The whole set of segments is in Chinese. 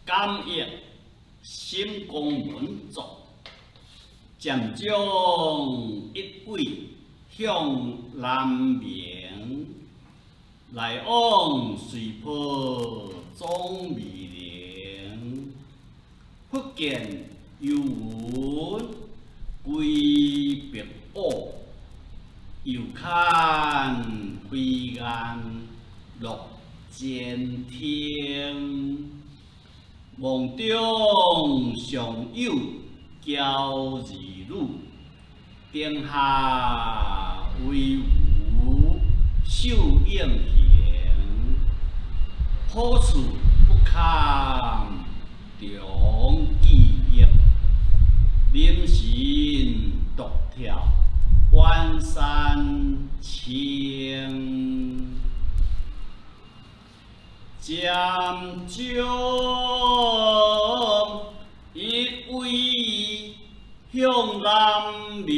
感应心功文作，渐将一位向南明，来往随波总未灵。忽见幽云归别恶，又看飞雁落监听。梦中常有娇儿女，灯下唯有秀英形。好处不堪重记忆，临行独眺关山青。渐将一位向南明，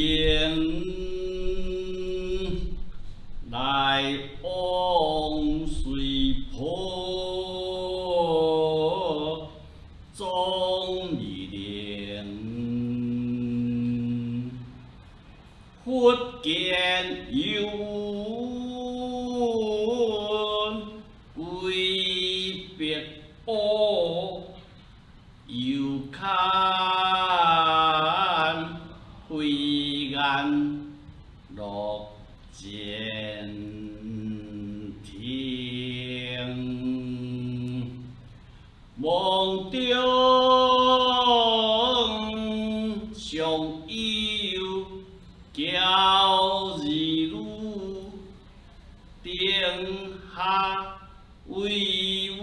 来往随波总未灵。忽见幽云归别恶，又看飞雁落监听。梦中常有娇儿女，灯下唯有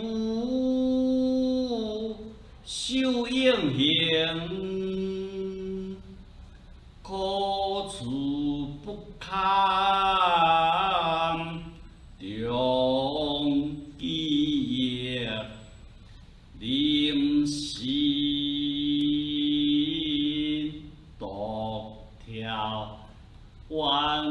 秀英形。可处不堪重记忆，临行独眺关